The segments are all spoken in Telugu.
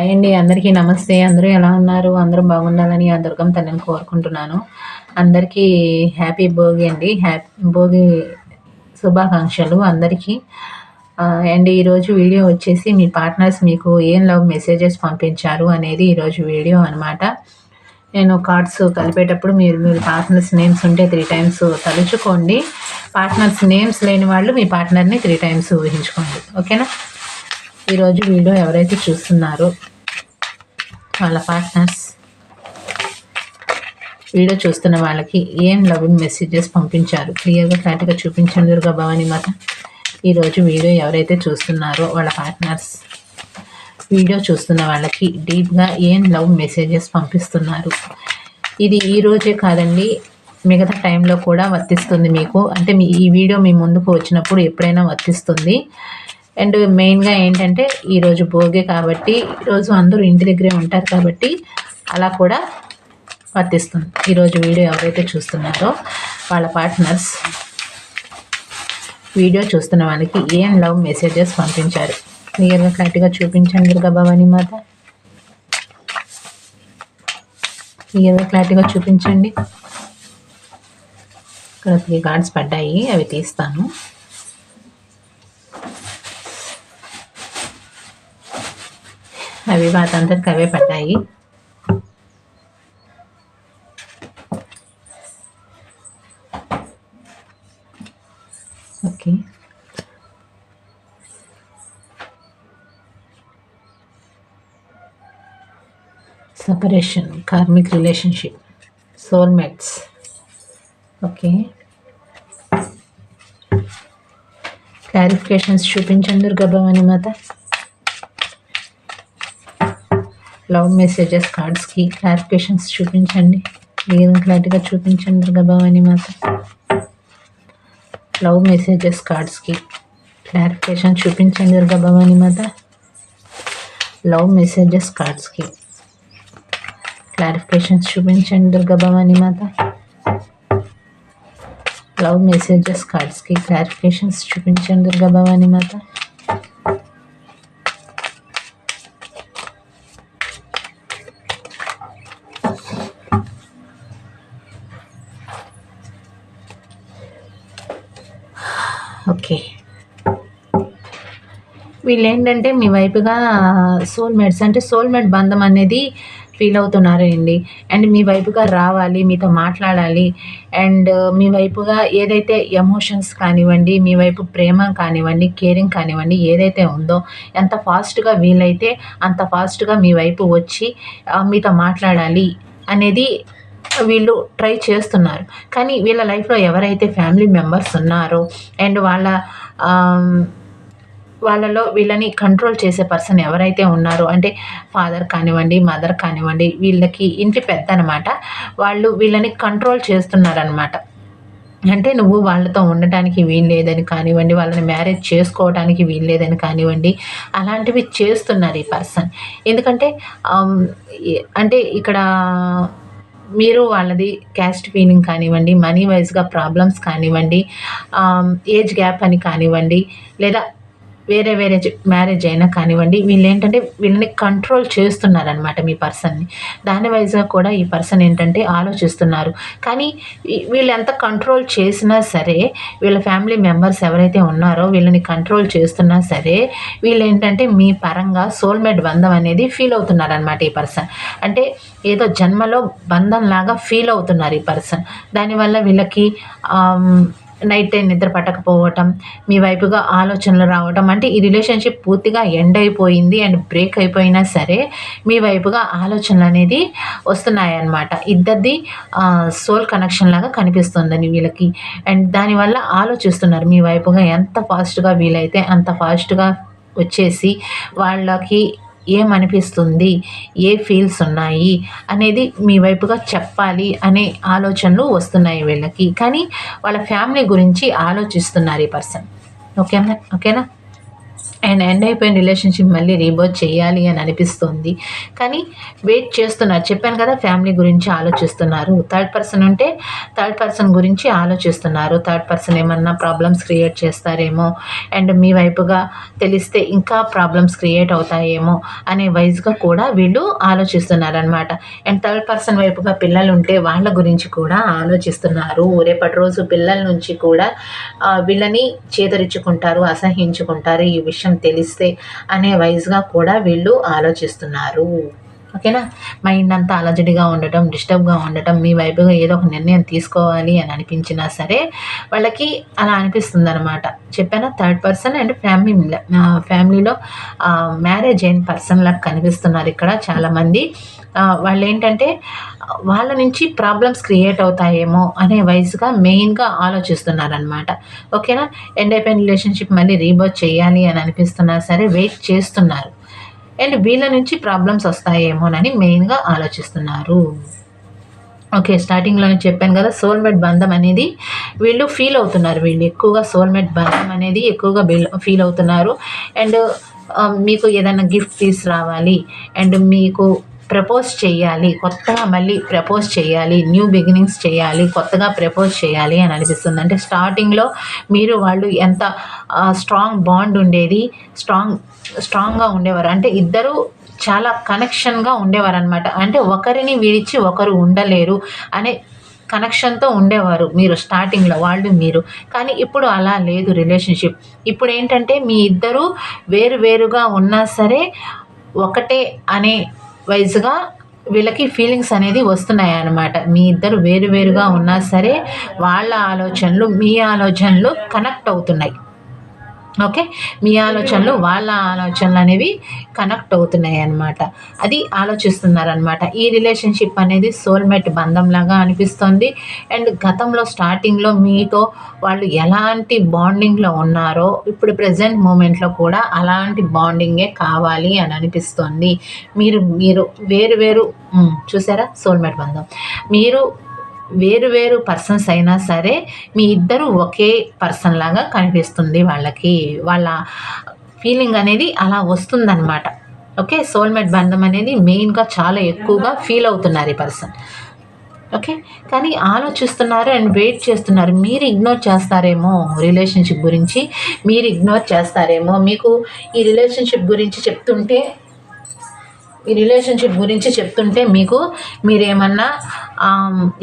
హాయ్ అండి, అందరికీ నమస్తే. అందరూ ఎలా ఉన్నారు? అందరూ బాగుండాలని ఆ దుర్గమ్మ తల్లిని కోరుకుంటున్నాను. అందరికీ హ్యాపీ భోగి అండి. భోగి శుభాకాంక్షలు అందరికీ. అండ్ ఈరోజు వీడియో వచ్చేసి మీ పార్ట్నర్స్ మీకు ఏం లవ్ మెసేజెస్ పంపించారు అనేది ఈరోజు వీడియో అనమాట. నేను కార్డ్స్ కలిపేటప్పుడు మీరు పార్ట్నర్స్ నేమ్స్ ఉంటే 3 టైమ్స్ తలుచుకోండి. పార్ట్నర్స్ నేమ్స్ లేని వాళ్ళు మీ పార్ట్నర్ని 3 టైమ్స్ ఊహించుకోండి. ఓకేనా? ఈరోజు వీడియో ఎవరైతే చూస్తున్నారో వాళ్ళ పార్ట్నర్స్ వీడియో చూస్తున్న వాళ్ళకి ఏం లవింగ్ మెసేజెస్ పంపించారు క్లియర్గా క్లారిటీగా చూపించండి దుర్గా భవానీ మాత. ఈరోజు వీడియో ఎవరైతే చూస్తున్నారో వాళ్ళ పార్ట్నర్స్ వీడియో చూస్తున్న వాళ్ళకి డీప్గా ఏం లవ్ మెసేజెస్ పంపిస్తున్నారు. ఇది ఈరోజే కాదండి, మిగతా టైంలో కూడా వర్తిస్తుంది మీకు. అంటే ఈ వీడియో మీ ముందుకు వచ్చినప్పుడు ఎప్పుడైనా వర్తిస్తుంది. అండ్ మెయిన్గా ఏంటంటే ఈరోజు భోగి కాబట్టి ఈరోజు అందరూ ఇంటి దగ్గరే ఉంటారు కాబట్టి అలా కూడా వర్తిస్తుంది. ఈరోజు వీడియో ఎవరైతే చూస్తున్నారో వాళ్ళ పార్ట్నర్స్ వీడియో చూస్తున్న వాళ్ళకి ఏం లవ్ మెసేజెస్ పంపించారు క్లియర్గా క్లారిటీగా చూపించండి దుర్గా భవానీ మాత. క్లియర్గా క్లారిటీగా చూపించండి. ఇక్కడ 3 కార్డ్స్ పడ్డాయి, అవి తీస్తాను. అవి వాటంతటికి అవే పడ్డాయి. Okay, separation, karmic relationship, soulmates. Okay, clarifications చూపించండి దుర్గా భవానీ మాత. లవ్ మెసేజెస్ కార్డ్స్కి క్లారిఫికేషన్స్ చూపించండి. ఏం క్లారిటీగా చూపించండి దుర్గా భవానీ మాత. లవ్ మెసేజెస్ కార్డ్స్కి క్లారిఫికేషన్ చూపించండి దుర్గా భవానీ మాత. లవ్ మెసేజెస్ కార్డ్స్కి క్లారిఫికేషన్స్ చూపించండి దుర్గా భవానీ మాత. లవ్ మెసేజెస్ కార్డ్స్కి క్లారిఫికేషన్స్ చూపించండి దుర్గా భవానీ మాత. ఓకే, వీళ్ళు ఏంటంటే మీ వైపుగా సోల్మేట్స్, అంటే సోల్మేట్ బంధం అనేది ఫీల్ అవుతున్నారండి. అండ్ మీ వైపుగా రావాలి, మీతో మాట్లాడాలి. అండ్ మీ వైపుగా ఏదైతే ఎమోషన్స్ కానివ్వండి, మీ వైపు ప్రేమ కానివ్వండి, కేరింగ్ కానివ్వండి, ఏదైతే ఉందో ఎంత ఫాస్ట్గా వీలైతే అంత ఫాస్ట్గా మీ వైపు వచ్చి మీతో మాట్లాడాలి అనేది వీళ్ళు ట్రై చేస్తున్నారు. కానీ వీళ్ళ లైఫ్లో ఎవరైతే ఫ్యామిలీ మెంబర్స్ ఉన్నారో అండ్ వాళ్ళలో వీళ్ళని కంట్రోల్ చేసే పర్సన్ ఎవరైతే ఉన్నారో, అంటే ఫాదర్ కానివ్వండి, మదర్ కానివ్వండి, వీళ్ళకి ఇంటి పెద్ద అనమాట, వాళ్ళు వీళ్ళని కంట్రోల్ చేస్తున్నారనమాట. అంటే నువ్వు వాళ్ళతో ఉండటానికి వీల్లేదని కానివ్వండి, వాళ్ళని మ్యారేజ్ చేసుకోవడానికి వీల్లేదని కానివ్వండి, అలాంటివి చేస్తున్నారు ఈ పర్సన్. ఎందుకంటే అంటే ఇక్కడ మీరు వాళ్ళది క్యాస్ట్ ఫీలింగ్ కానివ్వండి, మనీ వైజ్గా ప్రాబ్లమ్స్ కానివ్వండి, ఏజ్ గ్యాప్ అని కానివ్వండి, లేదా వేరే మ్యారేజ్ అయినా కానివ్వండి, వీళ్ళు ఏంటంటే వీళ్ళని కంట్రోల్ చేస్తున్నారనమాట మీ పర్సన్ని. దాని వైజ్గా కూడా ఈ పర్సన్ ఏంటంటే ఆలోచిస్తున్నారు. కానీ వీళ్ళు ఎంత కంట్రోల్ చేసినా సరే, వీళ్ళ ఫ్యామిలీ మెంబర్స్ ఎవరైతే ఉన్నారో వీళ్ళని కంట్రోల్ చేస్తున్నా సరే, వీళ్ళు ఏంటంటే మీ పరంగా సోల్మేట్ బంధం అనేది ఫీల్ అవుతున్నారనమాట ఈ పర్సన్. అంటే ఏదో జన్మలో బంధం లాగా ఫీల్ అవుతున్నారు ఈ పర్సన్. దానివల్ల వీళ్ళకి నైట్ టైం నిద్ర పట్టకపోవటం, మీ వైపుగా ఆలోచనలు రావటం, అంటే ఈ రిలేషన్షిప్ పూర్తిగా ఎండ్ అయిపోయింది అండ్ బ్రేక్ అయిపోయినా సరే మీ వైపుగా ఆలోచనలు అనేది వస్తున్నాయన్నమాట. ఇద్దరిది సోల్ కనెక్షన్ లాగా కనిపిస్తుందని వీళ్ళకి. అండ్ దానివల్ల ఆలోచిస్తున్నారు మీ వైపుగా ఎంత ఫాస్ట్గా వీలైతే అంత ఫాస్ట్గా వచ్చేసి వాళ్ళకి ఏమనిపిస్తుంది, ఏ ఫీల్స్ ఉన్నాయి అనేది మీ వైపుగా చెప్పాలి అనే ఆలోచనలు వస్తున్నాయి వీళ్ళకి. కానీ వాళ్ళ ఫ్యామిలీ గురించి ఆలోచిస్తున్నారు ఈ పర్సన్. ఓకేనా? అండ్ ఎండ్ అయిపోయిన రిలేషన్షిప్ మళ్ళీ రీబర్త్ చేయాలి అని అనిపిస్తుంది. కానీ వెయిట్ చేస్తున్నారు. చెప్పాను కదా, ఫ్యామిలీ గురించి ఆలోచిస్తున్నారు. థర్డ్ పర్సన్ ఉంటే థర్డ్ పర్సన్ గురించి ఆలోచిస్తున్నారు. థర్డ్ పర్సన్ ఏమన్నా ప్రాబ్లమ్స్ క్రియేట్ చేస్తారేమో, అండ్ మీ వైపుగా తెలిస్తే ఇంకా ప్రాబ్లమ్స్ క్రియేట్ అవుతాయేమో అనే వైజ్గా కూడా వీళ్ళు ఆలోచిస్తున్నారనమాట. అండ్ థర్డ్ పర్సన్ వైపుగా పిల్లలు ఉంటే వాళ్ళ గురించి కూడా ఆలోచిస్తున్నారు. రేపటి రోజు పిల్లల నుంచి కూడా వీళ్ళని చేదరించుకుంటారు, అసహించుకుంటారు ఈ విషయం తెలిస్తే అనే వైజ్గా కూడా వీళ్ళు ఆలోచిస్తున్నారు. ఓకేనా. మైండ్ అంతా అలజడిగా ఉండటం, డిస్టర్బ్గా ఉండటం, మీ వైపుగా ఏదో ఒక నిర్ణయం తీసుకోవాలి అని అనిపించినా సరే వాళ్ళకి అలా అనిపిస్తుంది అనమాట. చెప్పానా, థర్డ్ పర్సన్ అండ్ ఫ్యామిలీలో మ్యారేజ్ అయిన పర్సన్లకు కనిపిస్తున్నారు ఇక్కడ చాలామంది. వాళ్ళు ఏంటంటే వాళ్ళ నుంచి ప్రాబ్లమ్స్ క్రియేట్ అవుతాయేమో అనే వైజ్గా మెయిన్గా ఆలోచిస్తున్నారనమాట. ఓకేనా. ఎండ్ అయిపోయిన రిలేషన్షిప్ మళ్ళీ రీబర్త్ చేయాలి అని అనిపిస్తున్నా సరే వెయిట్ చేస్తున్నారు. అండ్ వీళ్ళ నుంచి ప్రాబ్లమ్స్ వస్తాయేమోనని మెయిన్గా ఆలోచిస్తున్నారు. ఓకే, స్టార్టింగ్లోనే చెప్పాను కదా, సోల్మేట్ బంధం అనేది వీళ్ళు ఫీల్ అవుతున్నారు. వీళ్ళు ఎక్కువగా సోల్మేట్ బంధం అనేది ఎక్కువగా ఫీల్ అవుతున్నారు. అండ్ మీకు ఏదైనా గిఫ్ట్ తీసుకురావాలి, అండ్ మీకు ప్రపోజ్ చేయాలి, కొత్తగా మళ్ళీ ప్రపోజ్ చేయాలి, న్యూ బిగినింగ్స్ చేయాలి, కొత్తగా ప్రపోజ్ చేయాలి అని అనిపిస్తుంది. అంటే స్టార్టింగ్లో మీరు వాళ్ళు ఎంత స్ట్రాంగ్ బాండ్ ఉండేది, స్ట్రాంగ్గా ఉండేవారు. అంటే ఇద్దరు చాలా కనెక్షన్గా ఉండేవారు అనమాట. అంటే ఒకరిని విడిచి ఒకరు ఉండలేరు అనే కనెక్షన్తో ఉండేవారు మీరు స్టార్టింగ్లో, వాళ్ళు మీరు. కానీ ఇప్పుడు అలా లేదు రిలేషన్షిప్. ఇప్పుడు ఏంటంటే మీ ఇద్దరు వేరుగా ఉన్నా సరే ఒకటే అనే వైజ్గా వీళ్ళకి ఫీలింగ్స్ అనేది వస్తున్నాయి అన్నమాట. మీ ఇద్దరు వేరుగా ఉన్నా సరే వాళ్ళ ఆలోచనలు మీ ఆలోచనలు కనెక్ట్ అవుతున్నాయి. ఓకే, మీ ఆలోచనలు వాళ్ళ ఆలోచనలు అనేవి కనెక్ట్ అవుతున్నాయి అన్నమాట. అది ఆలోచిస్తున్నారనమాట. ఈ రిలేషన్షిప్ అనేది సోల్మేట్ బంధంలాగా అనిపిస్తుంది. అండ్ గతంలో స్టార్టింగ్లో మీతో వాళ్ళు ఎలాంటి బాండింగ్లో ఉన్నారో ఇప్పుడు ప్రజెంట్ మూమెంట్లో కూడా అలాంటి బాండింగే కావాలి అని అనిపిస్తుంది. మీరు వేరు చూసారా, సోల్మేట్ బంధం. మీరు వేరు పర్సన్స్ అయినా సరే మీ ఇద్దరు ఒకే పర్సన్ లాగా కనిపిస్తుంది వాళ్ళకి. వాళ్ళ ఫీలింగ్ అనేది అలా వస్తుందన్నమాట. ఓకే, సోల్మేట్ బంధం అనేది మెయిన్గా చాలా ఎక్కువగా ఫీల్ అవుతున్నారు ఈ పర్సన్. ఓకే, కానీ ఆలోచిస్తున్నారు అండ్ వెయిట్ చేస్తున్నారు. మీరు ఇగ్నోర్ చేస్తారేమో, రిలేషన్షిప్ గురించి మీరు ఇగ్నోర్ చేస్తారేమో. మీకు ఈ రిలేషన్షిప్ గురించి చెప్తుంటే మీకు మీరేమన్నా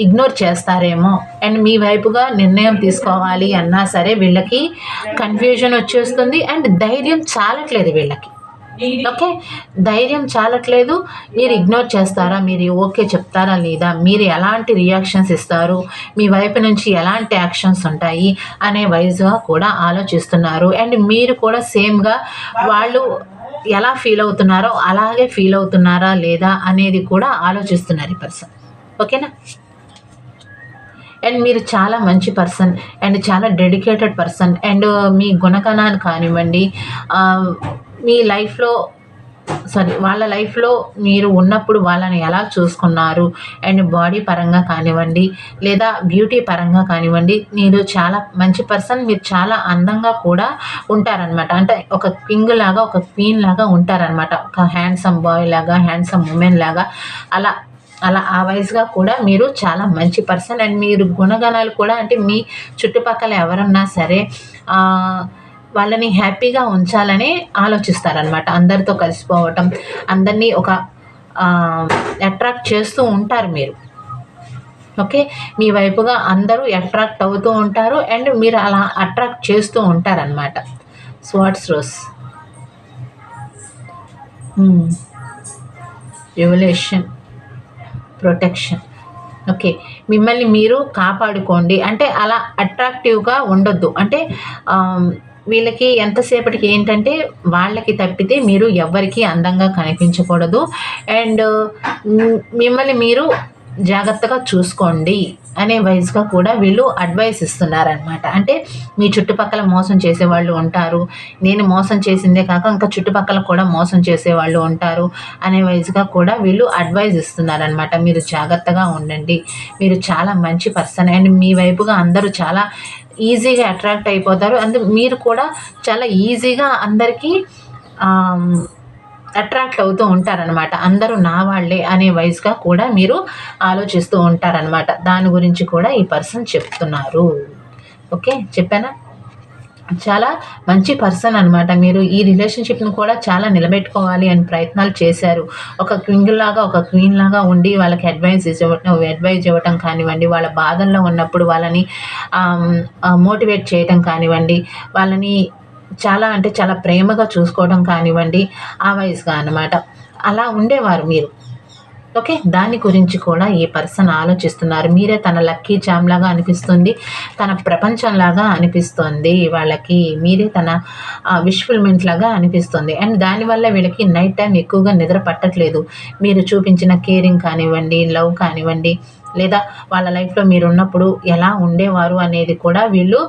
ఇగ్నోర్ చేస్తారేమో. అండ్ మీ వైపుగా నిర్ణయం తీసుకోవాలి అన్నా సరే వీళ్ళకి కన్ఫ్యూజన్ వచ్చేస్తుంది. అండ్ ధైర్యం చాలట్లేదు వీళ్ళకి. ఓకే, ధైర్యం చాలట్లేదు. మీరు ఇగ్నోర్ చేస్తారా, మీరు ఓకే చెప్తారా లేదా, మీరు ఎలాంటి రియాక్షన్స్ ఇస్తారు, మీ వైపు నుంచి ఎలాంటి యాక్షన్స్ ఉంటాయి అనే వైజ్గా కూడా ఆలోచిస్తున్నారు. అండ్ మీరు కూడా సేమ్గా వాళ్ళు ఎలా ఫీల్ అవుతున్నారో అలాగే ఫీల్ అవుతున్నారా లేదా అనేది కూడా ఆలోచిస్తున్నారు ఈ పర్సన్. ఓకేనా. అండ్ మీరు చాలా మంచి పర్సన్ అండ్ చాలా డెడికేటెడ్ పర్సన్. అండ్ మీ గుణగణాలు కానివ్వండి, మీ లైఫ్లో వాళ్ళ లైఫ్లో మీరు ఉన్నప్పుడు వాళ్ళని ఎలా చూసుకున్నారు, అండ్ బాడీ పరంగా కానివ్వండి లేదా బ్యూటీ పరంగా కానివ్వండి, మీరు చాలా మంచి పర్సన్. మీరు చాలా అందంగా కూడా ఉంటారనమాట. అంటే ఒక కింగ్ లాగా, ఒక క్వీన్ లాగా ఉంటారనమాట. ఒక హ్యాండ్సమ్ బాయ్ లాగా, హ్యాండ్సమ్ ఉమెన్ లాగా అలా ఆ వైజ్గా కూడా మీరు చాలా మంచి పర్సన్. అండ్ మీరు గుణగణాలు కూడా, అంటే మీ చుట్టుపక్కల ఎవరన్నా సరే వాళ్ళని హ్యాపీగా ఉంచాలని ఆలోచిస్తారనమాట. అందరితో కలిసిపోవటం, అందరినీ ఒక అట్రాక్ట్ చేస్తూ ఉంటారు మీరు. ఓకే, మీ వైపుగా అందరూ అట్రాక్ట్ అవుతూ ఉంటారు అండ్ మీరు అలా అట్రాక్ట్ చేస్తూ ఉంటారనమాట. Swords rose, revolution, protection. Okay, మిమ్మల్ని మీరు కాపాడుకోండి. అంటే అలా అట్రాక్టివ్గా ఉండొద్దు. అంటే వీళ్ళకి ఎంతసేపటికి ఏంటంటే వాళ్ళకి తప్పితే మీరు ఎవ్వరికీ అందంగా కనిపించకూడదు. అండ్ మిమ్మల్ని మీరు జాగ్రత్తగా చూసుకోండి అనే వైజ్గా కూడా వీళ్ళు అడ్వైస్ ఇస్తున్నారనమాట. అంటే మీ చుట్టుపక్కల మోసం చేసేవాళ్ళు ఉంటారు, నేను మోసం చేసిందే కాక ఇంకా చుట్టుపక్కల కూడా మోసం చేసేవాళ్ళు ఉంటారు అనే వైజ్గా కూడా వీళ్ళు అడ్వైస్ ఇస్తున్నారనమాట. మీరు జాగ్రత్తగా ఉండండి, మీరు చాలా మంచి పర్సన్. అండ్ మీ వైపుగా అందరూ చాలా ఈజీగా అట్రాక్ట్ అయిపోతారు. మీరు కూడా చాలా ఈజీగా అందరికీ అట్రాక్ట్ అవుతూ ఉంటారనమాట. అందరూ నా వాళ్ళే అనే వైస్‌గా కూడా మీరు ఆలోచిస్తూ ఉంటారనమాట. దాని గురించి కూడా ఈ పర్సన్ చెప్తున్నారు. ఓకే. చెప్పానా? చాలా మంచి పర్సన్ అనమాట. మీరు ఈ రిలేషన్‌షిప్‌ని కూడా చాలా నిలబెట్టుకోవాలి అని ప్రయత్నాలు చేశారు. ఒక కింగ్‌లాగా, ఒక క్వీన్‌లాగా ఉండి వాళ్ళకి అడ్వైజ్ ఇవ్వటం కానివ్వండి, వాళ్ళ బాధల్లో ఉన్నప్పుడు వాళ్ళని మోటివేట్ చేయటం కానివ్వండి, వాళ్ళని చాలా అంటే చాలా ప్రేమగా చూసుకోవడం కానివ్వండి, ఆ వయసుగా అనమాట. అలా ఉండేవారు మీరు. ఓకే. దాని గురించి కూడా ఈ పర్సన్ ఆలోచిస్తున్నారు. మీరే తన లక్కీ చార్మ్ లాగా అనిపిస్తుంది. తన ప్రపంచంలాగా అనిపిస్తుంది వాళ్ళకి. మీరే తన విష్ ఫుల్‌మెంట్ లాగా అనిపిస్తుంది. అండ్ దానివల్ల వీళ్ళకి నైట్ టైమ్ ఎక్కువగా నిద్ర పట్టట్లేదు. మీరు చూపించిన కేరింగ్ కానివ్వండి, లవ్ కానివ్వండి, లేదా వాళ్ళ లైఫ్‌లో మీరున్నప్పుడు ఎలా ఉండేవారు అనేది కూడా వీళ్ళు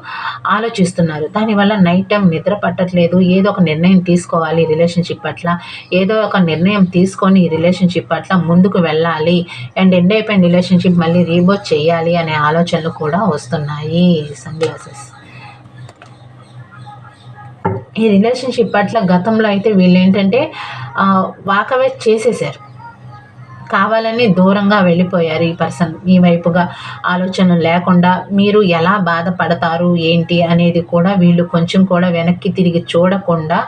ఆలోచిస్తున్నారు. దానివల్ల నైట్ టైమ్ నిద్ర పట్టట్లేదు. ఏదో ఒక నిర్ణయం తీసుకోవాలి రిలేషన్‌షిప్ పట్ల. ఏదో ఒక నిర్ణయం తీసుకొని ఈ రిలేషన్‌షిప్ పట్ల ముందుకు వెళ్ళాలి. అండ్ ఎండ్ అయిపోయిన రిలేషన్‌షిప్ మళ్ళీ రీబూట్ చేయాలి అనే ఆలోచనలు కూడా వస్తున్నాయి. Sun glasses. ఈ రిలేషన్‌షిప్ పట్ల గతంలో అయితే వీళ్ళేంటంటే వాకవే చేసేసారు. కావాలని దూరంగా వెళ్ళిపోయారు ఈ పర్సన్. మీ వైపుగా ఆలోచనలు లేకుండా మీరు ఎలా బాధపడతారు ఏంటి అనేది కూడా వీళ్ళు కొంచెం కూడా వెనక్కి తిరిగి చూడకుండా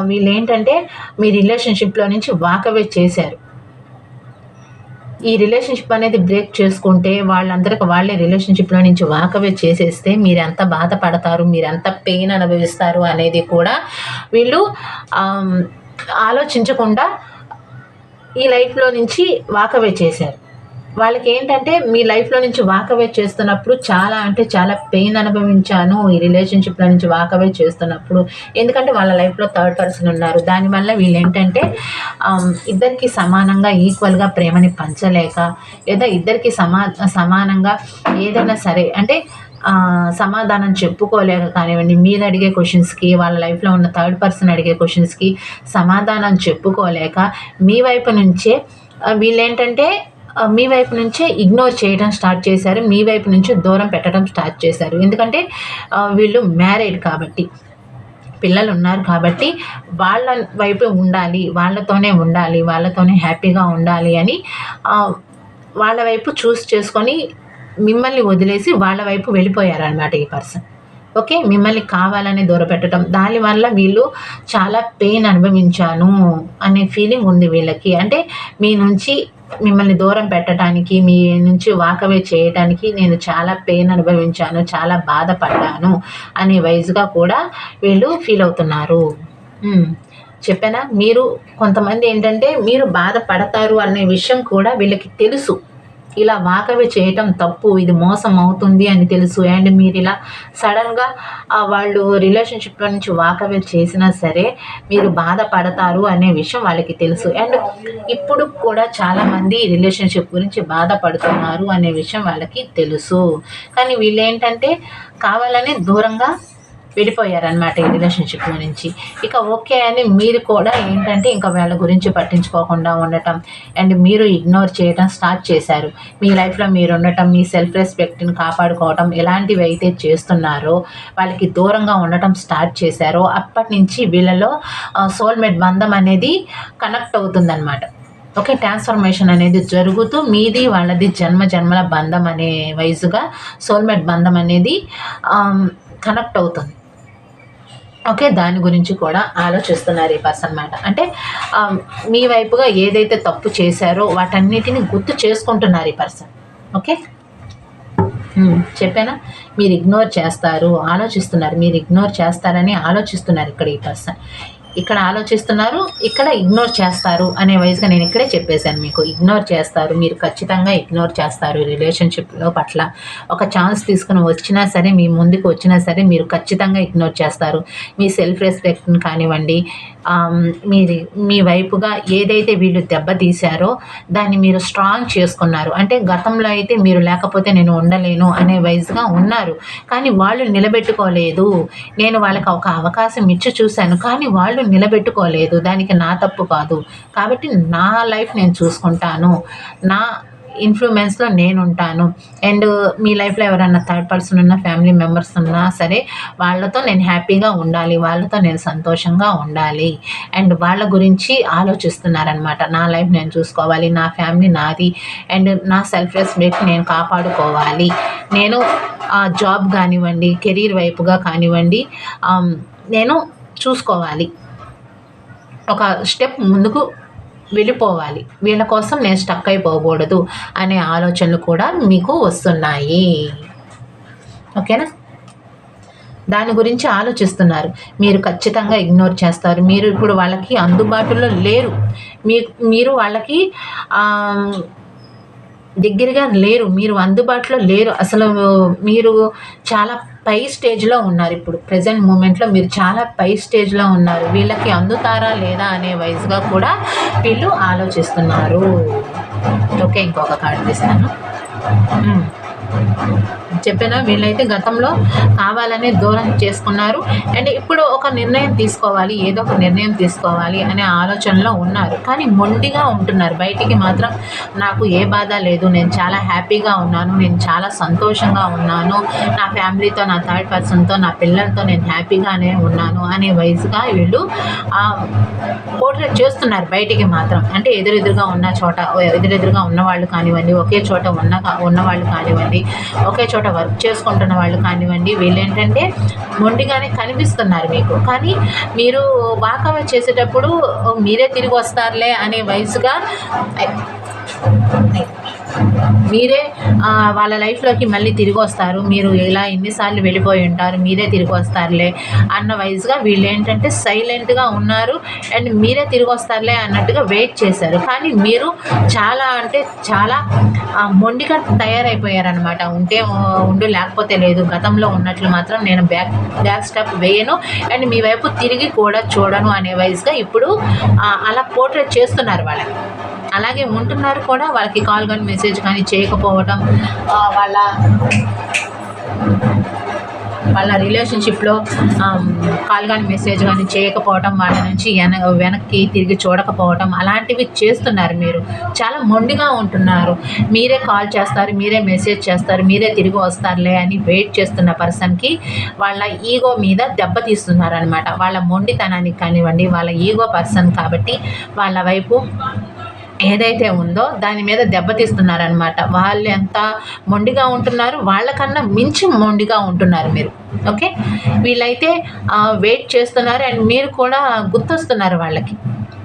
వీళ్ళేంటంటే మీ రిలేషన్‌షిప్‌లో నుంచి వాకవే చేశారు. ఈ రిలేషన్‌షిప్ అనేది బ్రేక్ చేసుకుంటే వాళ్ళందరికి వాళ్ళే రిలేషన్‌షిప్‌లో నుంచి వాకవే చేసేస్తే మీరెంత బాధపడతారు, మీరెంత పెయిన్ అనుభవిస్తారు అనేది కూడా వీళ్ళు ఆలోచించకుండా ఈ లైఫ్‌లో నుంచి వాకవే చేశారు. వాళ్ళకేంటంటే మీ లైఫ్‌లో నుంచి వాకవే చేస్తున్నప్పుడు చాలా అంటే చాలా పెయిన్ అనుభవించాను ఈ రిలేషన్‌షిప్‌లో నుంచి వాకవే చేస్తున్నప్పుడు. ఎందుకంటే వాళ్ళ లైఫ్‌లో థర్డ్ పర్సన్ ఉన్నారు. దానివల్ల వీళ్ళేంటంటే ఇద్దరికీ సమానంగా ఈక్వల్‌గా ప్రేమని పంచలేక, లేదా ఇద్దరికీ సమానంగా ఏదైనా సరే అంటే సమాధానం చెప్పుకోలేక కానివ్వండి, మీరు అడిగే క్వెషన్స్‌కి, వాళ్ళ లైఫ్‌లో ఉన్న థర్డ్ పర్సన్ అడిగే క్వెషన్స్‌కి సమాధానం చెప్పుకోలేక మీ వైపు నుంచే వీళ్ళేంటంటే మీ వైపు నుంచే ఇగ్నోర్ చేయడం స్టార్ట్ చేశారు. మీ వైపు నుంచి దూరం పెట్టడం స్టార్ట్ చేశారు. ఎందుకంటే వీళ్ళు మ్యారీడ్ కాబట్టి, పిల్లలున్నారు కాబట్టి వాళ్ళ వైపు ఉండాలి, వాళ్ళతోనే ఉండాలి, వాళ్ళతోనే హ్యాపీగా ఉండాలి అని వాళ్ళ వైపు చూస్ చేసుకొని మిమ్మల్ని వదిలేసి వాళ్ళ వైపు వెళ్ళిపోయారనమాట ఈ పర్సన్. ఓకే. మిమ్మల్ని కావాలని దూరపెట్టడం. దానివల్ల వీళ్ళు చాలా పెయిన్ అనుభవించాను అనే ఫీలింగ్ ఉంది వీళ్ళకి. అంటే మీ నుంచి మిమ్మల్ని దూరం పెట్టడానికి, మీ నుంచి వాకవే చేయటానికి నేను చాలా పెయిన్ అనుభవించాను, చాలా బాధపడ్డాను అనే వైస్‌గా కూడా వీళ్ళు ఫీల్ అవుతున్నారు. చెప్పానా? మీరు కొంతమంది ఏంటంటే మీరు బాధపడతారు అనే విషయం కూడా వీళ్ళకి తెలుసు. ఇలా వాకవే చేయటం తప్పు, ఇది మోసం అవుతుంది అని తెలుసు. అండ్ మీరు ఇలా సడన్‌గా వాళ్ళు రిలేషన్‌షిప్‌లో నుంచి వాకవే చేసినా సరే మీరు బాధపడతారు అనే విషయం వాళ్ళకి తెలుసు. అండ్ ఇప్పుడు కూడా చాలామంది రిలేషన్‌షిప్ గురించి బాధపడుతున్నారు అనే విషయం వాళ్ళకి తెలుసు. కానీ వీళ్ళేంటంటే కావాలని దూరంగా విడిపోయారనమాట ఈ రిలేషన్‌షిప్‌లో నుంచి. ఇక ఓకే అని మీరు కూడా ఏంటంటే ఇంకా వాళ్ళ గురించి పట్టించుకోకుండా ఉండటం అండ్ మీరు ఇగ్నోర్ చేయడం స్టార్ట్ చేశారు. మీ లైఫ్‌లో మీరుండటం, మీ సెల్ఫ్ రెస్పెక్ట్‌ని కాపాడుకోవటం ఎలాంటివి అయితే చేస్తున్నారో, వాళ్ళకి దూరంగా ఉండటం స్టార్ట్ చేశారో అప్పటినుంచి వీళ్ళలో సోల్‌మేట్ బంధం అనేది కనెక్ట్ అవుతుందనమాట. ఓకే. ట్రాన్స్‌ఫర్మేషన్ అనేది జరుగుతూ మీది వాళ్ళది జన్మల బంధం అనే వైస్‌గా సోల్‌మేట్ బంధం అనేది కనెక్ట్ అవుతుంది. ఓకే. దాని గురించి కూడా ఆలోచిస్తున్నారు ఈ పర్సన్ మాట. అంటే మీ వైపుగా ఏదైతే తప్పు చేశారో వాటన్నిటిని గుర్తు చేసుకుంటున్నారు ఈ పర్సన్. ఓకే. చెప్పానా? మీరు ఇగ్నోర్ చేస్తారు, ఆలోచిస్తున్నారు. మీరు ఇగ్నోర్ చేస్తారని ఆలోచిస్తున్నారు ఇక్కడ ఈ పర్సన్. ఇక్కడ ఆలోచిస్తున్నారు, ఇక్కడ ఇగ్నోర్ చేస్తారు అనే వైస్‌గా నేను ఇక్కడే చెప్పేశాను మీకు. ఇగ్నోర్ చేస్తారు, మీరు ఖచ్చితంగా ఇగ్నోర్ చేస్తారు రిలేషన్‌షిప్‌లో పట్ల. ఒక ఛాన్స్ తీసుకొని వచ్చినా సరే, మీ ముందుకు వచ్చినా సరే మీరు ఖచ్చితంగా ఇగ్నోర్ చేస్తారు. మీ సెల్ఫ్ రెస్పెక్ట్‌ని కానివ్వండి, మీ వైపుగా ఏదైతే వీళ్ళు దెబ్బతీశారో దాన్ని మీరు స్ట్రాంగ్ చేసుకున్నారు. అంటే గతంలో అయితే మీరు లేకపోతే నేను ఉండలేను అనే వైస్‌గా ఉన్నారు. కానీ వాళ్ళు నిలబెట్టుకోలేదు. నేను వాళ్ళకి ఒక అవకాశం ఇచ్చి చూశాను. కానీ వాళ్ళు నిలబెట్టుకోలేదు. దానికి నా తప్పు కాదు. కాబట్టి నా లైఫ్ నేను చూసుకుంటాను. ఇన్ఫ్లుయెన్స్లో నేను ఉంటాను. అండ్ మీ లైఫ్లో ఎవరైనా థర్డ్ పర్సన్ ఉన్న ఫ్యామిలీ మెంబర్స్ ఉన్నా సరే వాళ్ళతో నేను హ్యాపీగా ఉండాలి, వాళ్ళతో నేను సంతోషంగా ఉండాలి అండ్ వాళ్ళ గురించి ఆలోచిస్తున్నారనమాట. నా లైఫ్ నేను చూసుకోవాలి, నా ఫ్యామిలీ నాది అండ్ నా సెల్ఫ్ రెస్పెక్ట్ నేను కాపాడుకోవాలి. నేను జాబ్ కానివ్వండి, కెరీర్ వైపుగా కానివ్వండి నేను చూసుకోవాలి, ఒక స్టెప్ ముందుకు వెళ్ళిపోవాలి, వీళ్ళ కోసం నేను స్టక్ అయిపోకూడదు అనే ఆలోచనలు కూడా మీకు వస్తున్నాయి. ఓకేనా? దాని గురించి ఆలోచిస్తున్నారు. మీరు ఖచ్చితంగా ఇగ్నోర్ చేస్తారు. మీరు ఇప్పుడు వాళ్ళకి అందుబాటులో లేరు, మీరు వాళ్ళకి దగ్గరగా లేరు, మీరు అందుబాటులో లేరు. అసలు మీరు చాలా పై స్టేజ్లో ఉన్నారు. ఇప్పుడు ప్రజెంట్ మూమెంట్లో మీరు చాలా పై స్టేజ్లో ఉన్నారు. వీళ్ళకి అందుతారా లేదా అనే వైజ్గా కూడా వీళ్ళు ఆలోచిస్తున్నారు. ఓకే, ఇంకొక కార్డు తీస్తాను. చెప్పినా వీళ్ళైతే గతంలో కావాలనే దూరం చేసుకున్నారు అండ్ ఇప్పుడు ఒక నిర్ణయం తీసుకోవాలి, ఏదో ఒక నిర్ణయం తీసుకోవాలి అనే ఆలోచనలో ఉన్నారు. కానీ మొండిగా ఉంటున్నారు. బయటికి మాత్రం నాకు ఏ బాధ లేదు, నేను చాలా హ్యాపీగా ఉన్నాను, నేను చాలా సంతోషంగా ఉన్నాను, నా ఫ్యామిలీతో, నా థర్డ్ పర్సన్తో, నా పిల్లలతో నేను హ్యాపీగానే ఉన్నాను అనే వయసుగా వీళ్ళు పోర్ట్రేట్ చేస్తున్నారు బయటికి మాత్రం. అంటే ఎదురెదురుగా ఉన్న చోట, ఎదురెదురుగా ఉన్నవాళ్ళు కానివ్వండి, ఒకే చోట ఉన్నవాళ్ళు కానివ్వండి, ఒకే చోట వర్క్ చేసుకుంటున్న వాళ్ళు కానివ్వండి, వీళ్ళు ఏంటంటే మొండిగానే కనిపిస్తున్నారు మీకు. కానీ మీరు వాకవే చేసేటప్పుడు మీరే తిరిగి వస్తారులే అనే వయసుగా మీరే వాళ్ళ లైఫ్లోకి మళ్ళీ తిరిగి వస్తారు, మీరు ఇలా ఎన్నిసార్లు వెళ్ళిపోయి ఉంటారు, మీరే తిరిగి వస్తారులే అన్న వైజ్గా వీళ్ళు ఏంటంటే సైలెంట్గా ఉన్నారు అండ్ మీరే తిరిగి వస్తారులే అన్నట్టుగా వెయిట్ చేశారు. కానీ మీరు చాలా అంటే చాలా మొండిగా తయారైపోయారనమాట. ఉంటే ఉండు, లేకపోతే లేదు, గతంలో ఉన్నట్లు మాత్రం నేను బ్యాక్ స్టెప్ వేయను అండ్ మీ వైపు తిరిగి కూడా చూడను అనే వైజ్గా ఇప్పుడు అలా పోర్ట్రేట్ చేస్తున్నారు వాళ్ళని. అలాగే ఉంటున్నారు కూడా. వాళ్ళకి కాల్ కానీ మెసేజ్ కానీ చేయకపోవడం, వాళ్ళ రిలేషన్షిప్లో కాల్ కానీ మెసేజ్ కానీ చేయకపోవడం, వాళ్ళ నుంచి వెనక్కి తిరిగి చూడకపోవడం అలాంటివి చేస్తున్నారు. మీరు చాలా మొండిగా ఉంటున్నారు. మీరే కాల్ చేస్తారు, మీరే మెసేజ్ చేస్తారు, మీరే తిరిగి వస్తారులే అని వెయిట్ చేస్తున్న పర్సన్కి వాళ్ళ ఈగో మీద దెబ్బతీస్తున్నారు అనమాట. వాళ్ళ మొండితనానికి కానివ్వండి, వాళ్ళ ఈగో పర్సన్ కాబట్టి వాళ్ళ వైపు ఏదైతే ఉందో దాని మీద దెబ్బతీస్తున్నారనమాట. వాళ్ళు ఎంత మొండిగా ఉంటున్నారు, వాళ్ళకన్నా మించి మొండిగా ఉంటున్నారు మీరు. ఓకే, వీళ్ళైతే వెయిట్ చేస్తున్నారు అండ్ మీరు కూడా గుర్తొస్తున్నారు, వాళ్ళకి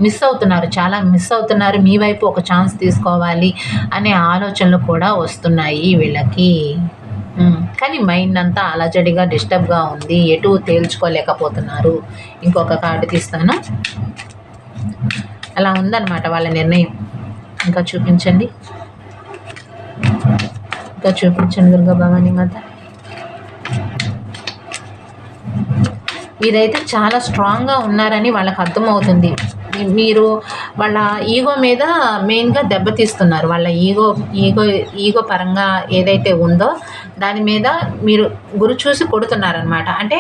మిస్ అవుతున్నారు, చాలా మిస్ అవుతున్నారు. మీ వైపు ఒక ఛాన్స్ తీసుకోవాలి అనే ఆలోచనలు కూడా వస్తున్నాయి వీళ్ళకి. కానీ మైండ్ అంతా అలజడిగా డిస్టర్బ్గా ఉంది, ఎటు తేల్చుకోలేకపోతున్నారు. ఇంకొక కార్డు తీస్తాను. అలా ఉందన్నమాట వాళ్ళ నిర్ణయం. ఇంకా చూపించండి, దుర్గా భవానీ మాత. వీరైతే చాలా స్ట్రాంగ్గా ఉన్నారని వాళ్ళకి అర్థమవుతుంది. మీరు వాళ్ళ ఈగో మీద మెయిన్గా దెబ్బతీస్తున్నారు. వాళ్ళ ఈగో పరంగా ఏదైతే ఉందో దాని మీద మీరు గురి చూసి కొడుతున్నారనమాట. అంటే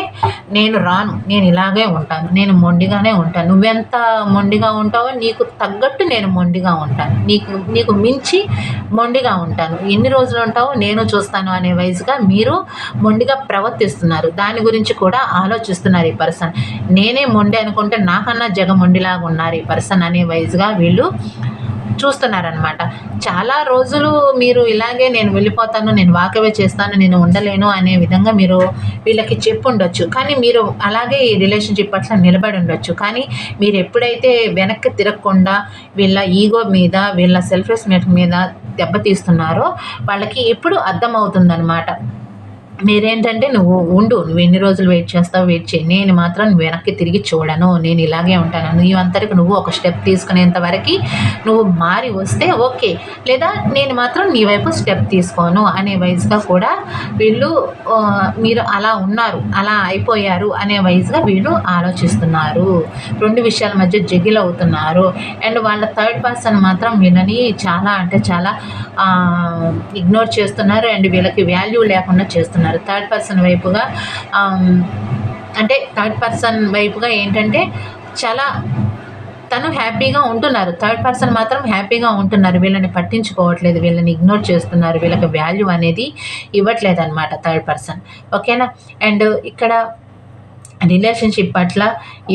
నేను రాను, నేను ఇలాగే ఉంటాను, నేను మొండిగానే ఉంటాను, నువ్వెంత మొండిగా ఉంటావో నీకు తగ్గట్టు నేను మొండిగా ఉంటాను, నీకు మించి మొండిగా ఉంటాను, ఎన్ని రోజులు ఉంటావో నేను చూస్తాను అనే వయసుగా మీరు మొండిగా ప్రవర్తిస్తున్నారు. దాని గురించి కూడా ఆలోచిస్తున్నారు ఈ పర్సన్. నేనే మొండి అనుకుంటే నాకన్నా జగ మొండిలాగా ఉన్నారు ఈ పర్సన్ అనే వైజ్గా వీళ్ళు చూస్తున్నారనమాట. చాలా రోజులు మీరు ఇలాగే నేను వెళ్ళిపోతాను, నేను వాకవే చేస్తాను, నేను ఉండలేను అనే విధంగా మీరు వీళ్ళకి చెప్పుండొచ్చు. కానీ మీరు అలాగే ఈ రిలేషన్షిప్ పట్ల నిలబడి ఉండొచ్చు. కానీ మీరు ఎప్పుడైతే వెనక్కి తిరగకుండా వీళ్ళ ఈగో మీద, వీళ్ళ సెల్ఫ్ రెస్పెక్ట్ మీద దెబ్బతీస్తున్నారో వాళ్ళకి ఇప్పుడు అర్థమవుతుందనమాట. మీరేంటంటే నువ్వు ఎన్ని రోజులు వెయిట్ చేస్తావు, వెయిట్ చేయి, నేను మాత్రం వెనక్కి తిరిగి చూడను, నేను ఇలాగే ఉంటాను, నీవంతరికి నువ్వు ఒక స్టెప్ తీసుకునేంత వరకు నువ్వు మారి వస్తే ఓకే, లేదా నేను మాత్రం నీ వైపు స్టెప్ తీసుకోను అనే వైజ్గా కూడా వీళ్ళు మీరు అలా ఉన్నారు, అలా అయిపోయారు అనే వైజ్గా వీళ్ళు ఆలోచిస్తున్నారు. రెండు విషయాల మధ్య జగిల్ అవుతున్నారు అండ్ వాళ్ళ థర్డ్ పర్సన్ మాత్రం వీళ్ళని చాలా అంటే చాలా ఇగ్నోర్ చేస్తున్నారు అండ్ వీళ్ళకి వాల్యూ లేకుండా చేస్తున్నారు. థర్డ్ పర్సన్ వైపుగా ఏంటంటే చాలా తను హ్యాపీగా ఉంటున్నారు. థర్డ్ పర్సన్ మాత్రం హ్యాపీగా ఉంటున్నారు. వీళ్ళని పట్టించుకోవట్లేదు. వీళ్ళని ఇగ్నోర్ చేస్తున్నారు. వీళ్ళకి వాల్యూ అనేది ఇవ్వట్లేదనమాట థర్డ్ పర్సన్. ఓకేనా? అండ్ ఇక్కడ రిలేషన్‌షిప్ పట్ల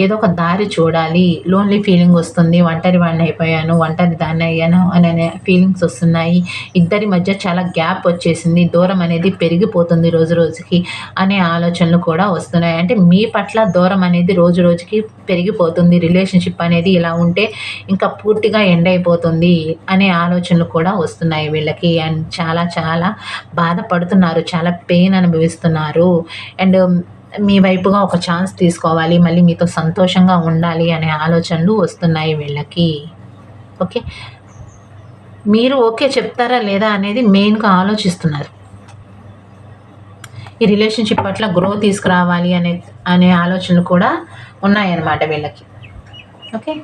ఏదో ఒక దారి చూడాలి. లోన్‌లీ ఫీలింగ్ వస్తుంది. ఒంటరి వాడిని అయిపోయాను, ఒంటరి దాన్ని అయ్యాను అనే ఫీలింగ్స్ వస్తున్నాయి. ఇద్దరి మధ్య చాలా గ్యాప్ వచ్చేసింది. దూరం అనేది పెరిగిపోతుంది రోజు రోజుకి అనే ఆలోచనలు కూడా వస్తున్నాయి. అంటే మీ పట్ల దూరం అనేది రోజు రోజుకి పెరిగిపోతుంది. రిలేషన్‌షిప్ అనేది ఇలా ఉంటే ఇంకా పూర్తిగా ఎండ్ అయిపోతుంది అనే ఆలోచనలు కూడా వస్తున్నాయి వీళ్ళకి. అండ్ చాలా చాలా బాధపడుతున్నారు. చాలా పెయిన్ అనుభవిస్తున్నారు. అండ్ మీ వైపుగా ఒక ఛాన్స్ తీసుకోవాలి. మళ్ళీ మీతో సంతోషంగా ఉండాలి అనే ఆలోచనలు వస్తున్నాయి వీళ్ళకి. ఓకే. మీరు ఓకే చెప్తారా లేదా అనేది మెయిన్‌గా ఆలోచిస్తున్నారు. ఈ రిలేషన్‌షిప్ పట్ల గ్రోత్ తీసుకురావాలి అనే ఆలోచనలు కూడా ఉన్నాయన్నమాట వీళ్ళకి. ఓకే.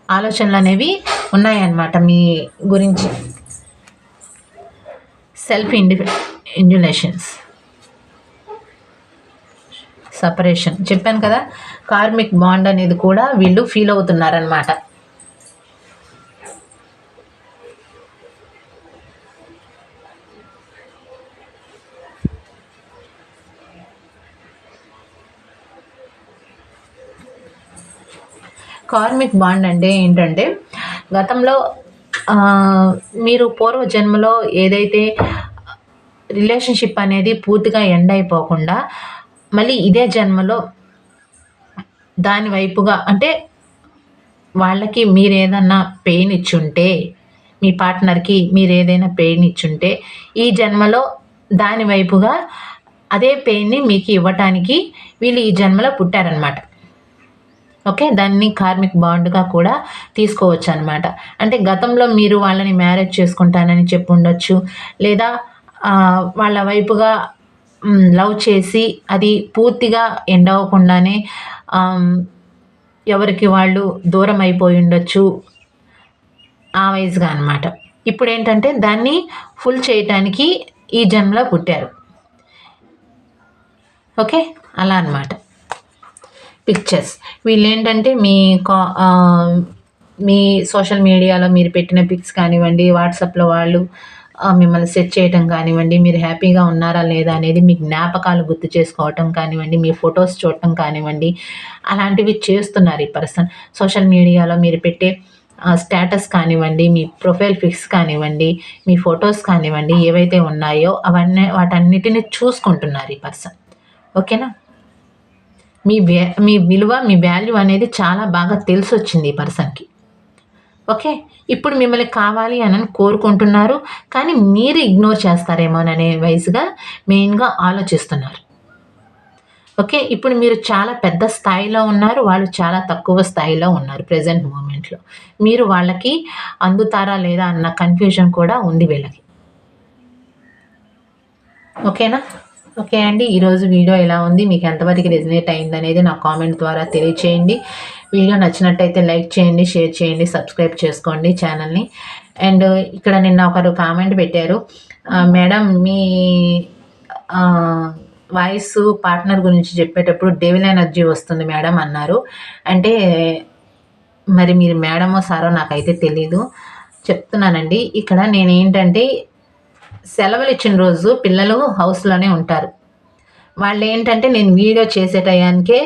ఆలోచనలు అనేవి ఉన్నాయన్నమాట మీ గురించి. సెల్ఫ్ ఇండ్యులేషన్స్, సపరేషన్ చెప్పాను కదా. కార్మిక్ బాండ్ అనేది కూడా వీళ్ళు ఫీల్ అవుతున్నారనమాట. కార్మిక్ బాండ్ అంటే ఏంటంటే గతంలో మీరు పూర్వజన్మలో ఏదైతే రిలేషన్షిప్ అనేది పూర్తిగా ఎండ్ అయిపోకుండా మళ్ళీ ఇదే జన్మలో దాని వైపుగా అంటే వాళ్ళకి మీరేదన్నా పెయిన్ ఇచ్చుంటే, మీ పార్ట్నర్కి మీరు ఏదైనా పెయిన్ ఇచ్చుంటే ఈ జన్మలో దాని వైపుగా అదే పెయిన్ని మీకు ఇవ్వటానికి వీళ్ళు ఈ జన్మలో పుట్టారనమాట. ఓకే. దాన్ని కార్మిక్ బాండ్గా కూడా తీసుకోవచ్చు అనమాట. అంటే గతంలో మీరు వాళ్ళని మ్యారేజ్ చేసుకుంటానని చెప్పి ఉండొచ్చు, లేదా వాళ్ళ వైపుగా లవ్ చేసి అది పూర్తిగా ఎండ్ అవ్వకుండానే ఎవరికి వాళ్ళు దూరం అయిపోయి ఉండొచ్చు ఆ వయసుగా అనమాట. ఇప్పుడు ఏంటంటే దాన్ని ఫుల్ చేయటానికి ఈ జన్మలో పుట్టారు. ఓకే. అలా అనమాట. పిక్చర్స్ వీళ్ళేంటంటే మీ సోషల్ మీడియాలో మీరు పెట్టిన పిక్స్ కానివ్వండి, వాట్సాప్లో వాళ్ళు మిమ్మల్ని సెట్ చేయటం కానివ్వండి, మీరు హ్యాపీగా ఉన్నారా లేదా అనేది మీ జ్ఞాపకాలు గుర్తు చేసుకోవటం కానివ్వండి, మీ ఫొటోస్ చూడటం కానివ్వండి, అలాంటివి చేస్తున్నారు ఈ పర్సన్. సోషల్ మీడియాలో మీరు పెట్టే స్టేటస్ కానివ్వండి, మీ ప్రొఫైల్ పిక్స్ కానివ్వండి, మీ ఫొటోస్ కానివ్వండి, ఏవైతే ఉన్నాయో వాటన్నిటిని చూసుకుంటున్నారు ఈ పర్సన్. ఓకేనా? మీ విలువ, మీ వాల్యూ అనేది చాలా బాగా తెలిసొచ్చింది ఈ పర్సన్‌కి. ఓకే. ఇప్పుడు మిమ్మల్ని కావాలి అని కోరుకుంటున్నారు. కానీ మీరు ఇగ్నోర్ చేస్తారేమోననే వయసుగా మెయిన్‌గా ఆలోచిస్తున్నారు. ఓకే. ఇప్పుడు మీరు చాలా పెద్ద స్థాయిలో ఉన్నారు. వాళ్ళు చాలా తక్కువ స్థాయిలో ఉన్నారు ప్రెజెంట్ మూమెంట్‌లో. మీరు వాళ్ళకి అందుతారా లేదా అన్న కన్‌ఫ్యూజన్ కూడా ఉంది వీళ్ళకి. ఓకేనా? ఓకే అండి. ఈరోజు వీడియో ఎలా ఉంది, మీకు ఎంతవరకు రెజనేట్ అయిందనేది నా కామెంట్ ద్వారా తెలియచేయండి. వీడియో నచ్చినట్టయితే లైక్ చేయండి, షేర్ చేయండి, సబ్స్క్రైబ్ చేసుకోండి ఛానల్ని. అండ్ ఇక్కడ నిన్న ఒకరు కామెంట్ పెట్టారు, మేడం మీ వాయిస్ పార్ట్నర్ గురించి చెప్పేటప్పుడు డెవిల్ ఎనర్జీ వస్తుంది మేడం అన్నారు. అంటే మరి మీరు మేడమో సారో నాకైతే తెలీదు. చెప్తున్నానండి. ఇక్కడ నేనేంటంటే సెలవులు ఇచ్చిన రోజు పిల్లలు హౌస్లోనే ఉంటారు. వాళ్ళు ఏంటంటే నేను వీడియో చేసే టయానికే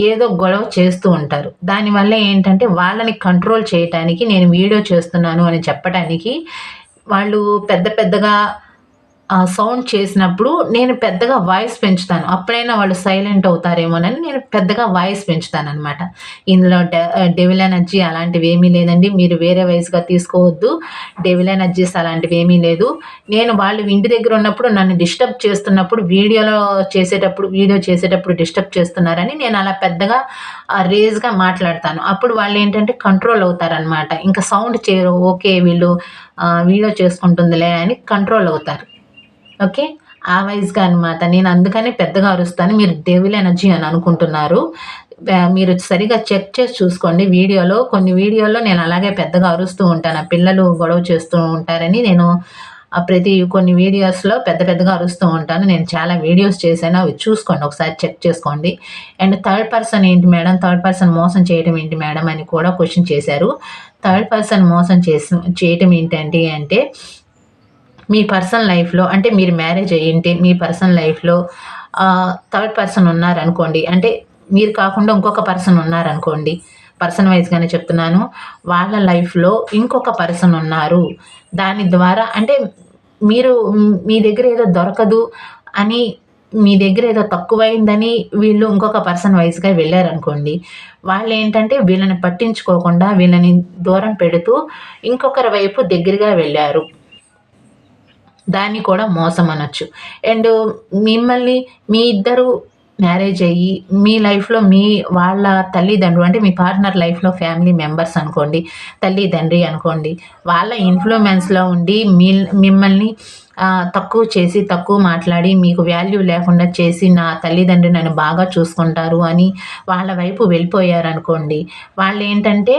ఏదో గొడవ చేస్తూ ఉంటారు. దానివల్ల ఏంటంటే వాళ్ళని కంట్రోల్ చేయటానికి నేను వీడియో చేస్తున్నాను అని చెప్పటానికి వాళ్ళు పెద్ద పెద్దగా సౌండ్ చేసినప్పుడు నేను పెద్దగా వాయిస్ పెంచుతాను. అప్పుడైనా వాళ్ళు సైలెంట్ అవుతారేమోనని నేను పెద్దగా వాయిస్ పెంచుతాననమాట. ఇందులో డెవిల్ ఎనర్జీ అలాంటివి ఏమీ లేదండి. మీరు వేరే వయసుగా తీసుకోవద్దు. డెవిల్ ఎనర్జీస్ అలాంటివి ఏమీ లేదు. నేను వాళ్ళు ఇంటి దగ్గర ఉన్నప్పుడు నన్ను డిస్టర్బ్ చేస్తున్నప్పుడు వీడియో చేసేటప్పుడు డిస్టర్బ్ చేస్తున్నారని నేను అలా పెద్దగా రేజ్‌గా మాట్లాడతాను. అప్పుడు వాళ్ళు ఏంటంటే కంట్రోల్ అవుతారనమాట. ఇంకా సౌండ్ చేయరు. ఓకే వీళ్ళు వీడియో చేసుకుంటుందిలే అని కంట్రోల్ అవుతారు. ఓకే. ఆ వయసుగా అనమాట. నేను అందుకని పెద్దగా అరుస్తాను. మీరు డెవిల్ ఎనర్జీ అని అనుకుంటున్నారు. మీరు సరిగ్గా చెక్ చేసి చూసుకోండి కొన్ని వీడియోలో నేను అలాగే పెద్దగా అరుస్తూ ఉంటాను. పిల్లలు గొడవ చేస్తూ ఉంటారని నేను ప్రతి కొన్ని వీడియోస్‌లో పెద్ద పెద్దగా అరుస్తూ ఉంటాను. నేను చాలా వీడియోస్ చేశాను. అవి చూసుకోండి. ఒకసారి చెక్ చేసుకోండి. అండ్ థర్డ్ పర్సన్ ఏంటి మేడం? థర్డ్ పర్సన్ మోసం చేయడం ఏంటి మేడం? అని కూడా క్వెషన్ చేశారు. థర్డ్ పర్సన్ మోసం చేయటం ఏంటండి అంటే, మీ పర్సనల్ లైఫ్‌లో అంటే మీరు మ్యారేజ్ అయ్యుంటే మీ పర్సనల్ లైఫ్‌లో థర్డ్ పర్సన్ ఉన్నారనుకోండి. అంటే మీరు కాకుండా ఇంకొక పర్సన్ ఉన్నారనుకోండి. పర్సన్ వైస్‌గానే చెప్తున్నాను. వాళ్ళ లైఫ్‌లో ఇంకొక పర్సన్ ఉన్నారు. దాని ద్వారా అంటే మీరు మీ దగ్గర ఏదో దొరకదు అని, మీ దగ్గర ఏదో తక్కువైందని వీళ్ళు ఇంకొక పర్సన్ వైస్‌గా వెళ్లారనుకోండి. వాళ్ళేంటంటే వీళ్ళని పట్టించుకోకుండా వీళ్ళని దూరం పెడుతూ ఇంకొకరి వైపు దగ్గరగా వెళ్లారు. దాన్ని కూడా మోసం అనొచ్చు. అండ్ మిమ్మల్ని మీ ఇద్దరు మ్యారేజ్ అయ్యి మీ లైఫ్‌లో వాళ్ళ తల్లిదండ్రులు అంటే మీ పార్ట్నర్ లైఫ్‌లో ఫ్యామిలీ మెంబర్స్ అనుకోండి, తల్లి, తండ్రి అనుకోండి. వాళ్ళ ఇన్‌ఫ్లూయెన్స్‌లో ఉండి మిమ్మల్ని తక్కువ చేసి, తక్కువ మాట్లాడి, మీకు వాల్యూ లేకుండా చేసి, నా తల్లిదండ్రులు నన్ను బాగా చూసుకుంటారు అని వాళ్ళ వైపు వెళ్ళిపోయారనుకోండి. వాళ్ళేంటంటే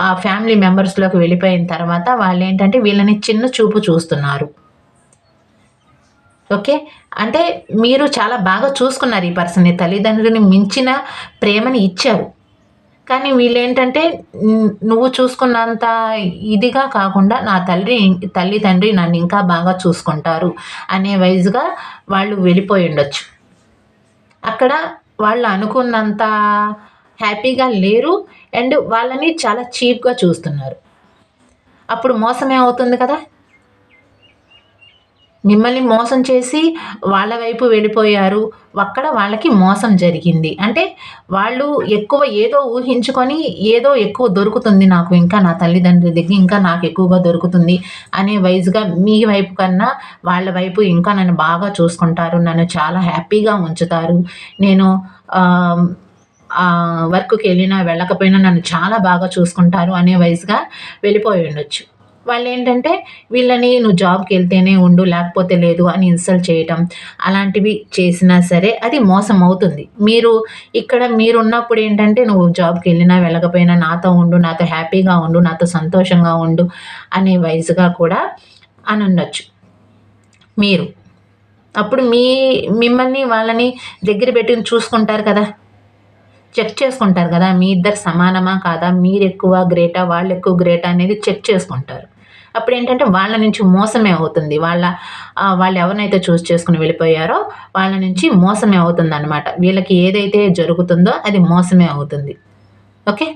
ఆ ఫ్యామిలీ మెంబర్స్‌లోకి వెళ్ళిపోయిన తర్వాత వాళ్ళేంటంటే వీళ్ళని చిన్న చూపు చూస్తున్నారు. ఓకే. అంటే మీరు చాలా బాగా చూసుకున్నారు ఈ పర్సన్‌ని. తల్లిదండ్రులని మించిన ప్రేమని ఇచ్చారు. కానీ వీళ్ళేంటంటే నువ్వు చూసుకున్నంత ఇదిగా కాకుండా నా తల్లి, తండ్రి నన్నింకా బాగా చూసుకుంటారు అనే వైస్‌గా వాళ్ళు వెళ్ళిపోయుండొచ్చు. అక్కడ వాళ్ళు అనుకున్నంత హ్యాపీగా లేరు. అండ్ వాళ్ళని చాలా చీప్‌గా చూస్తున్నారు. అప్పుడు మోసమే అవుతుంది కదా! మిమ్మల్ని మోసం చేసి వాళ్ళ వైపు వెళ్ళిపోయారు. అక్కడ వాళ్ళకి మోసం జరిగింది. అంటే వాళ్ళు ఎక్కువ ఏదో ఊహించుకొని ఏదో ఎక్కువ దొరుకుతుంది నాకు ఇంకా నా తల్లిదండ్రుల దగ్గర ఇంకా నాకు ఎక్కువగా దొరుకుతుంది అనే వైస్‌గా మీ వైపు కన్నా వాళ్ళ వైపు ఇంకా నన్ను బాగా చూసుకుంటారు. నన్ను చాలా హ్యాపీగా ఉంచుతారు. నేను ఆహ్, వర్క్‌కెళ్ళినా వెళ్ళకపోయినా నన్ను చాలా బాగా చూసుకుంటారు అనే వైస్‌గా వెళ్ళిపోయి ఉండొచ్చు. వాళ్ళేంటంటే వీళ్ళని నువ్వు జాబ్‌కెళ్తేనే ఉండు లేకపోతే లేదు అని ఇన్సల్ట్ చేయటం, అలాంటివి చేసినా సరే అది మోసం అవుతుంది. మీరున్నప్పుడు ఏంటంటే నువ్వు జాబ్‌కెళ్ళినా వెళ్ళకపోయినా నాతో ఉండు, నాతో హ్యాపీగా ఉండు, నాతో సంతోషంగా ఉండు అనే వైస్‌గా కూడా అనుండొచ్చు మీరు. అప్పుడు మిమ్మల్ని వాళ్ళని దగ్గర పెట్టుకొని చూసుకుంటారు కదా! చెక్ చేసుకుంటారు గదా! మీ ఇద్దరు సమానమా? కాదా? మీరెక్కువ గ్రేటా? వాళ్ళెక్కువ గ్రేటా? అనేది చెక్ చేసుకుంటారు. అప్పుడేంటంటే వాళ్ళ నుంచి మోసమే అవుతుంది. వాళ్ళెవరినైతే చూజ్ చేసుకొని వెళ్ళిపోయారో వాళ్ళ నుంచి మోసమే అవుతుందనమాట. వీళ్ళకి ఏదైతే జరుగుతుందో అది మోసమే అవుతుంది. ఓకే.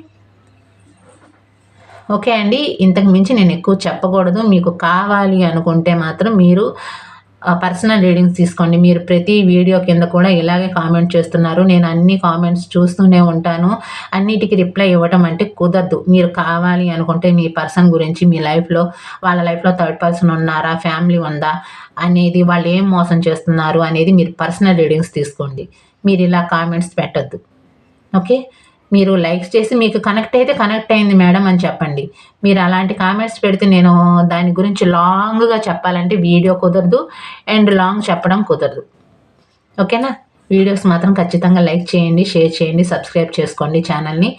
ఓకే అండి. ఇంతకు మించి నేనెక్కువ చెప్పకూడదు. మీకు కావాలి అనుకుంటే మాత్రం మీరు పర్సనల్ రీడింగ్స్ తీసుకోండి. మీరు ప్రతి వీడియో కింద కూడా ఇలాగే కామెంట్ చేస్తున్నారు. నేను అన్ని కామెంట్స్ చూస్తూనే ఉంటాను. అన్నిటికి రిప్లై ఇవ్వటం అంటే కుదరదు. మీరు కావాలి అనుకుంటే మీ పర్సన్ గురించి మీ లైఫ్‌లో వాళ్ళ లైఫ్‌లో థర్డ్ పర్సన్ ఉన్నారా? ఫ్యామిలీ ఉందా? అనేది వాళ్ళేం మోసం చేస్తున్నారు అనేది మీరు పర్సనల్ రీడింగ్స్ తీసుకోండి. మీరిలా కామెంట్స్ పెట్టొద్దు. ఓకే. మీరు లైక్స్ చేసి మీకు కనెక్ట్ అయితే కనెక్ట్ అయింది మేడం అని చెప్పండి. మీరు అలాంటి కామెంట్స్ పెడితే నేను దాని గురించి లాంగ్‌గా చెప్పాలంటే వీడియో కుదరదు. అండ్ లాంగ్ చెప్పడం కుదరదు. ఓకేనా? వీడియోస్ మాత్రం ఖచ్చితంగా లైక్ చేయండి, షేర్ చేయండి, సబ్స్క్రైబ్ చేసుకోండి ఛానల్‌ని.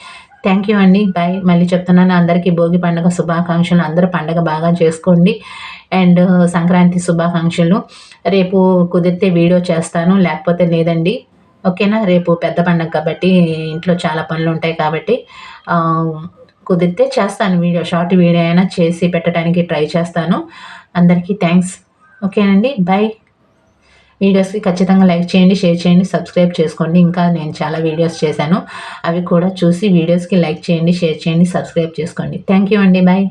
థ్యాంక్ యూ అండి. బాయ్. మళ్ళీ చెప్తున్నాను అందరికీ భోగి పండుగ శుభాకాంక్షలు. అందరూ పండగ బాగా చేసుకోండి. అండ్ సంక్రాంతి శుభాకాంక్షలు. రేపు కుదిరితే వీడియో చేస్తాను. లేకపోతే లేదండి. ఓకేనా? రేపు పెద్ద పండగ కాబట్టి ఇంట్లో చాలా పనులుంటాయి కాబట్టి కుదిరితే చేస్తాను వీడియో. షార్ట్ వీడియో అయినా చేసి పెట్టడానికి ట్రై చేస్తాను. అందరికీ థ్యాంక్స్. ఓకేనండి. బాయ్. వీడియోస్‌కి ఖచ్చితంగా లైక్ చేయండి, షేర్ చేయండి, సబ్స్క్రైబ్ చేసుకోండి. ఇంకా నేను చాలా వీడియోస్ చేశాను. అవి కూడా చూసి వీడియోస్‌కి లైక్ చేయండి, షేర్ చేయండి, సబ్స్క్రైబ్ చేసుకోండి. థ్యాంక్ యూ అండి. బాయ్.